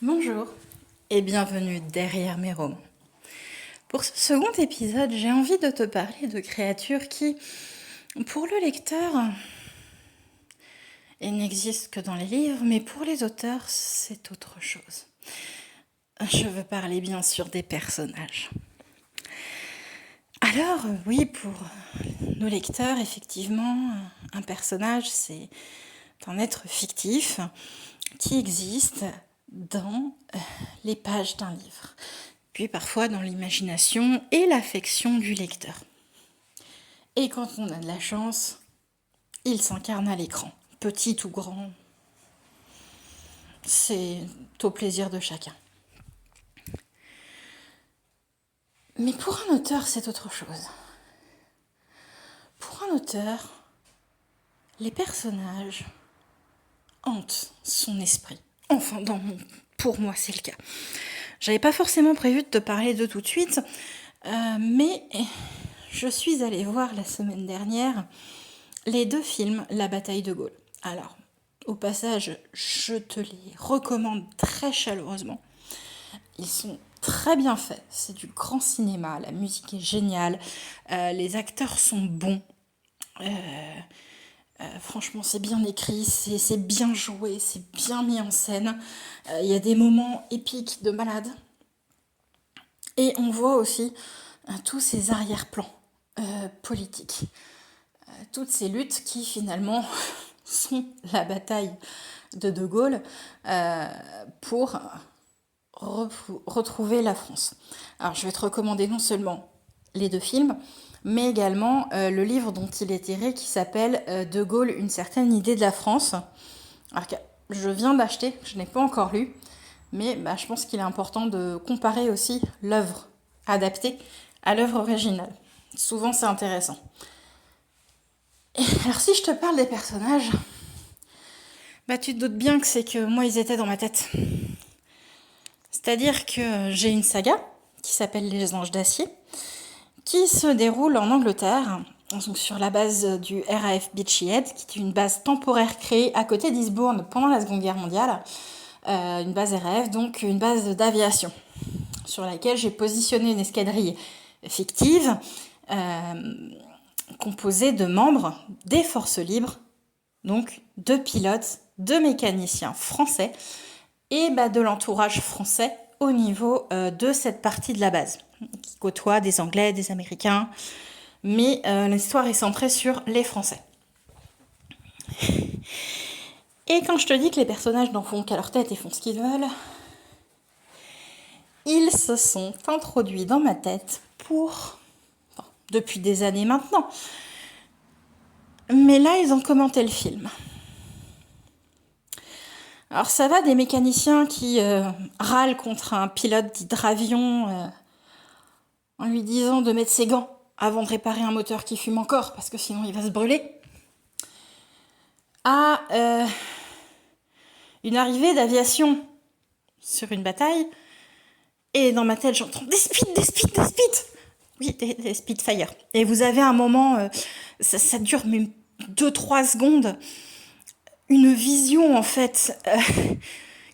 Bonjour et bienvenue derrière mes romans. Pour ce second épisode, j'ai envie de te parler de créatures qui, pour le lecteur, elles n'existent que dans les livres, mais pour les auteurs, c'est autre chose. Je veux parler bien sûr des personnages. Alors, oui, pour nos lecteurs, effectivement, un personnage, c'est un être fictif qui existe dans les pages d'un livre, puis parfois dans l'imagination et l'affection du lecteur. Et quand on a de la chance, il s'incarne à l'écran, petit ou grand, c'est au plaisir de chacun. Mais pour un auteur, c'est autre chose. Pour un auteur, les personnages hantent son esprit. Enfin, pour moi, c'est le cas. J'avais pas forcément prévu de te parler d'eux tout de suite, mais je suis allée voir la semaine dernière les 2 films La bataille de Gaulle. Alors, au passage, je te les recommande très chaleureusement. Ils sont très bien faits, c'est du grand cinéma, la musique est géniale, les acteurs sont bons. Franchement, c'est bien écrit, c'est bien joué, c'est bien mis en scène. Il y a des moments épiques de malade. Et on voit aussi tous ces arrière-plans politiques. Toutes ces luttes qui finalement sont la bataille de Gaulle pour retrouver la France. Alors je vais te recommander non seulement les 2 films, mais également le livre dont il est tiré qui s'appelle De Gaulle, une certaine idée de la France. Alors que je viens d'acheter, je n'ai pas encore lu, mais je pense qu'il est important de comparer aussi l'œuvre adaptée à l'œuvre originale. Souvent c'est intéressant. Et alors si je te parle des personnages, tu te doutes bien que c'est que moi ils étaient dans ma tête. C'est-à-dire que j'ai une saga qui s'appelle Les Anges d'Acier, qui se déroule en Angleterre, donc sur la base du RAF Beachy Head, qui est une base temporaire créée à côté d'Eastbourne pendant la Seconde Guerre mondiale, une base RAF, donc une base d'aviation, sur laquelle j'ai positionné une escadrille fictive, composée de membres des forces libres, donc de pilotes, de mécaniciens français, et de l'entourage français au niveau de cette partie de la base, qui côtoie des Anglais, des Américains, mais l'histoire est centrée sur les Français. Et quand je te dis que les personnages n'en font qu'à leur tête et font ce qu'ils veulent, ils se sont introduits dans ma tête depuis des années maintenant. Mais là, ils ont commenté le film. Alors ça va des mécaniciens qui râlent contre un pilote d'hydravion en lui disant de mettre ses gants avant de réparer un moteur qui fume encore, parce que sinon il va se brûler, à une arrivée d'aviation sur une bataille, et dans ma tête j'entends des speed. Oui, des Spitfire. Et vous avez un moment, ça dure même 2-3 secondes, une vision en fait,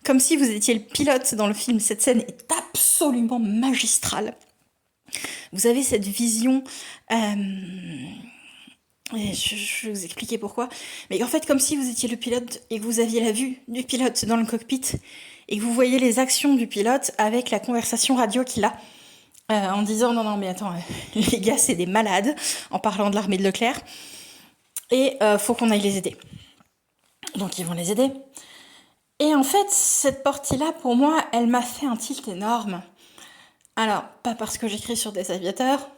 comme si vous étiez le pilote dans le film. Cette scène est absolument magistrale. Vous avez cette vision, je vais vous expliquer pourquoi, mais en fait comme si vous étiez le pilote et que vous aviez la vue du pilote dans le cockpit et que vous voyez les actions du pilote avec la conversation radio qu'il a, en disant non mais attends, les gars c'est des malades, en parlant de l'armée de Leclerc, et faut qu'on aille les aider. Donc ils vont les aider. Et en fait, cette partie-là, pour moi, elle m'a fait un tilt énorme. Alors, pas parce que j'écris sur des aviateurs,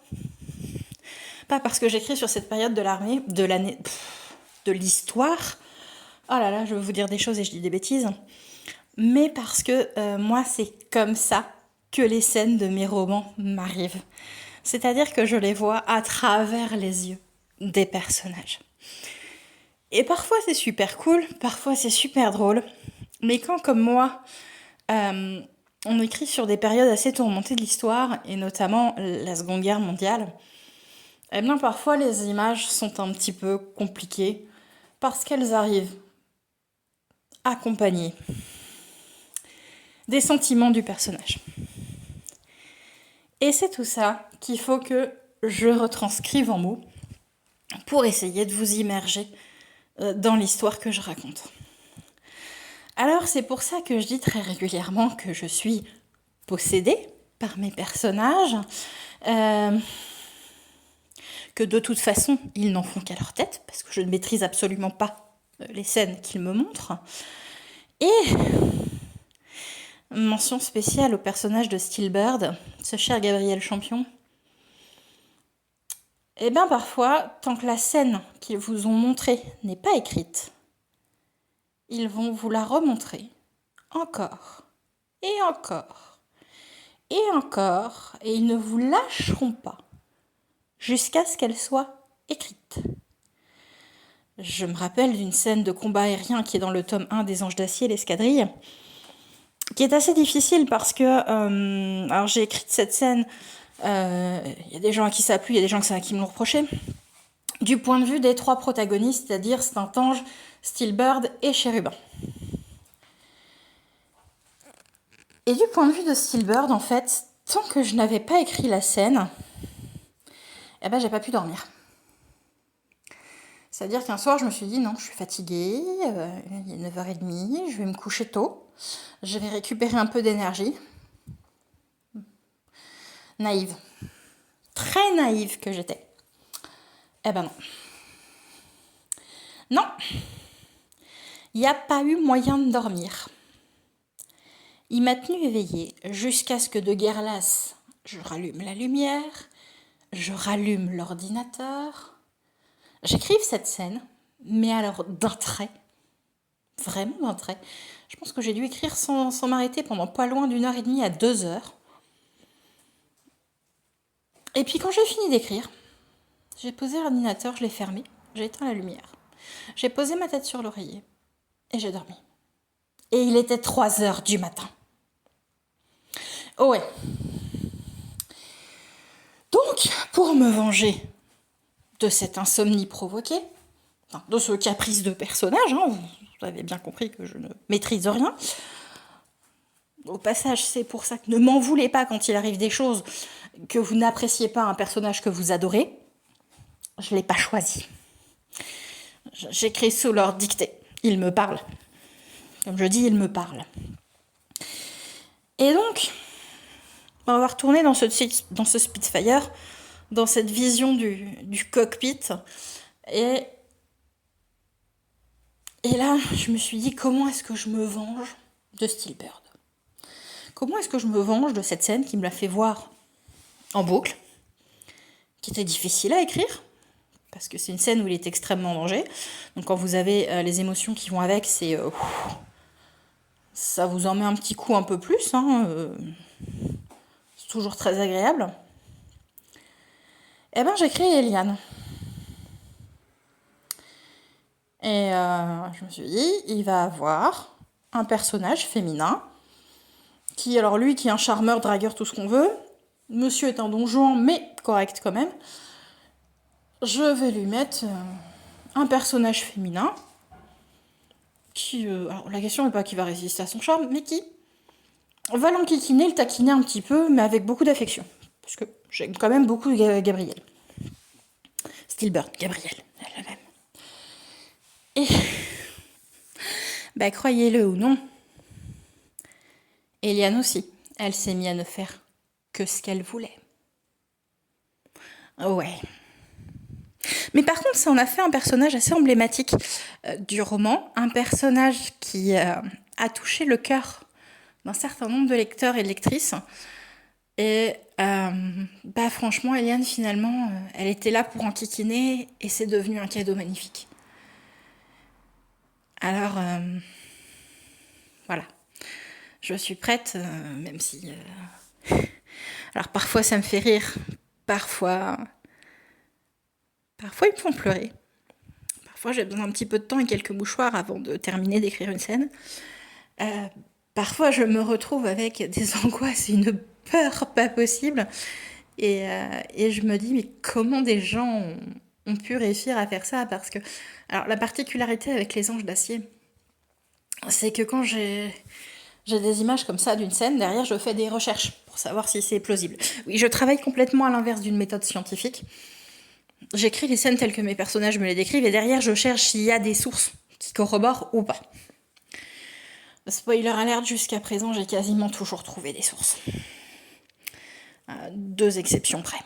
pas parce que j'écris sur cette période de l'armée, de l'histoire. Oh là là, je vais vous dire des choses et je dis des bêtises. Mais parce que moi, c'est comme ça que les scènes de mes romans m'arrivent. C'est-à-dire que je les vois à travers les yeux des personnages. Et parfois c'est super cool, parfois c'est super drôle. Mais quand, comme moi, on écrit sur des périodes assez tourmentées de l'histoire, et notamment la Seconde Guerre mondiale, eh bien parfois les images sont un petit peu compliquées parce qu'elles arrivent accompagnées des sentiments du personnage. Et c'est tout ça qu'il faut que je retranscrive en mots pour essayer de vous immerger dans l'histoire que je raconte. Alors c'est pour ça que je dis très régulièrement que je suis possédée par mes personnages, que de toute façon ils n'en font qu'à leur tête, parce que je ne maîtrise absolument pas les scènes qu'ils me montrent. Et mention spéciale au personnage de Steelbird, ce cher Gabriel Champion. Eh bien parfois, tant que la scène qu'ils vous ont montrée n'est pas écrite, ils vont vous la remontrer encore, et encore, et encore, et ils ne vous lâcheront pas jusqu'à ce qu'elle soit écrite. Je me rappelle d'une scène de combat aérien qui est dans le tome 1 des Anges d'Acier, l'Escadrille, qui est assez difficile parce que alors j'ai écrit cette scène, y a des gens à qui ça a plu, il y a des gens qui me l'ont reproché, du point de vue des 3 protagonistes, c'est-à-dire Saint-Ange, Steelbird et Chérubin. Et du point de vue de Steelbird, en fait, tant que je n'avais pas écrit la scène, eh ben j'ai pas pu dormir. C'est-à-dire qu'un soir, je me suis dit, non, je suis fatiguée, il est 9h30, je vais me coucher tôt, je vais récupérer un peu d'énergie. Naïve. Très naïve que j'étais. Eh ben non. Non. Il n'y a pas eu moyen de dormir. Il m'a tenu éveillée jusqu'à ce que de guerre lasse, je rallume la lumière, je rallume l'ordinateur, j'écrive cette scène, mais alors d'un trait, vraiment d'un trait. Je pense que j'ai dû écrire sans m'arrêter pendant pas loin d'1h30 à 2h. Et puis quand j'ai fini d'écrire, j'ai posé l'ordinateur, je l'ai fermé, j'ai éteint la lumière. J'ai posé ma tête sur l'oreiller et j'ai dormi. Et il était 3h du matin. Oh ouais. Donc, pour me venger de cette insomnie provoquée, enfin, de ce caprice de personnage, hein, vous avez bien compris que je ne maîtrise rien. Au passage, c'est pour ça que ne m'en voulez pas quand il arrive des choses que vous n'appréciez pas un personnage que vous adorez. Je ne l'ai pas choisi. J'écris sous leur dictée. Il me parle. Comme je dis, il me parle. Et donc, on va retourner dans ce Spitfire, dans cette vision du cockpit. Et là, je me suis dit, comment est-ce que je me venge de Steelbird ? Comment est-ce que je me venge de cette scène qui me l'a fait voir en boucle, qui était difficile à écrire, parce que c'est une scène où il est extrêmement en danger. Donc quand vous avez les émotions qui vont avec, ça vous en met un petit coup un peu plus. C'est toujours très agréable. Eh ben j'ai créé Eliane. Et je me suis dit, il va avoir un personnage féminin qui, alors lui, qui est un charmeur, dragueur, tout ce qu'on veut. Monsieur est un donjon, mais correct quand même. Je vais lui mettre un personnage féminin qui, alors la question n'est pas qui va résister à son charme, mais qui va l'enquiquiner, le taquiner un petit peu, mais avec beaucoup d'affection. Parce que j'aime quand même beaucoup Gabriel. Steelbird, Gabriel, elle la même. Et, bah croyez-le ou non, Eliane aussi, elle s'est mise à ne faire que ce qu'elle voulait. Ouais. Mais par contre, ça en a fait un personnage assez emblématique du roman, un personnage qui a touché le cœur d'un certain nombre de lecteurs et de lectrices. Et franchement, Eliane, finalement, elle était là pour enquiquiner et c'est devenu un cadeau magnifique. Alors, voilà. Je suis prête, même si... Alors, parfois, ça me fait rire. Parfois, ils me font pleurer. Parfois, j'ai besoin d'un petit peu de temps et quelques mouchoirs avant de terminer d'écrire une scène. Parfois, je me retrouve avec des angoisses et une peur pas possible. Et je me dis, mais comment des gens ont pu réussir à faire ça ? Parce que, alors, la particularité avec les Anges d'Acier, c'est que quand j'ai j'ai des images comme ça d'une scène, derrière je fais des recherches pour savoir si c'est plausible. Oui, je travaille complètement à l'inverse d'une méthode scientifique. J'écris les scènes telles que mes personnages me les décrivent et derrière je cherche s'il y a des sources qui corroborent ou pas. Spoiler alert, jusqu'à présent j'ai quasiment toujours trouvé des sources. À 2 exceptions près.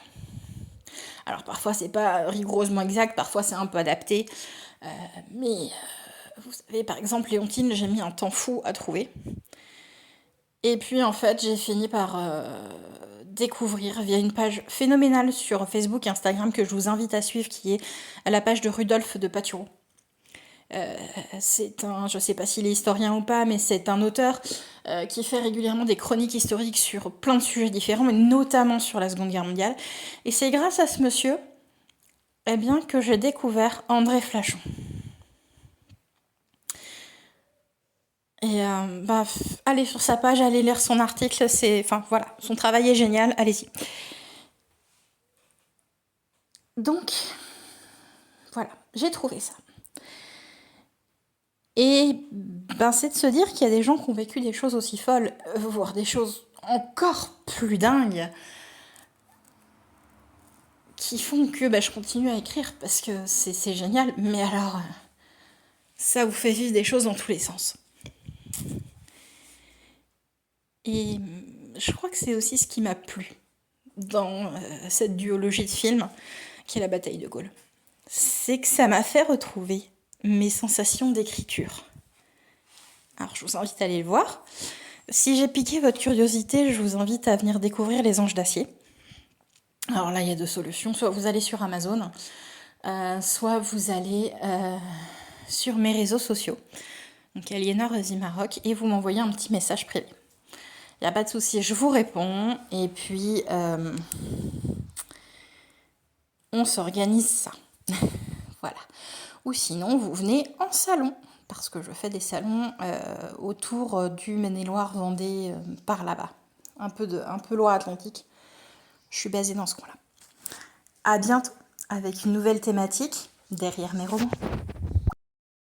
Alors parfois c'est pas rigoureusement exact, parfois c'est un peu adapté, mais vous savez, par exemple Léontine, j'ai mis un temps fou à trouver. Et puis en fait j'ai fini par découvrir via une page phénoménale sur Facebook et Instagram que je vous invite à suivre, qui est la page de Rudolf de Patureau. C'est un, je sais pas s'il est historien ou pas, mais c'est un auteur qui fait régulièrement des chroniques historiques sur plein de sujets différents, mais notamment sur la Seconde Guerre mondiale. Et c'est grâce à ce monsieur, eh bien, que j'ai découvert André Flachon. Et allez sur sa page, allez lire son article, enfin voilà, son travail est génial, allez-y. Donc, voilà, j'ai trouvé ça. Et c'est de se dire qu'il y a des gens qui ont vécu des choses aussi folles, voire des choses encore plus dingues, qui font que je continue à écrire parce que c'est génial, mais alors, ça vous fait vivre des choses dans tous les sens. Et je crois que c'est aussi ce qui m'a plu dans cette duologie de films, qui est la bataille de Gaulle. C'est que ça m'a fait retrouver mes sensations d'écriture. Alors je vous invite à aller le voir. Si j'ai piqué votre curiosité, je vous invite à venir découvrir Les Anges d'Acier. Alors là, il y a 2 solutions. Soit vous allez sur Amazon, soit vous allez sur mes réseaux sociaux, donc Aliénor Zimaroc, et vous m'envoyez un petit message privé. Il n'y a pas de souci, je vous réponds, et puis on s'organise ça. Voilà. Ou sinon, vous venez en salon, parce que je fais des salons autour du Maine-et-Loire, Vendée, par là-bas. Un peu Loire-Atlantique. Je suis basée dans ce coin-là. À bientôt, avec une nouvelle thématique derrière mes romans.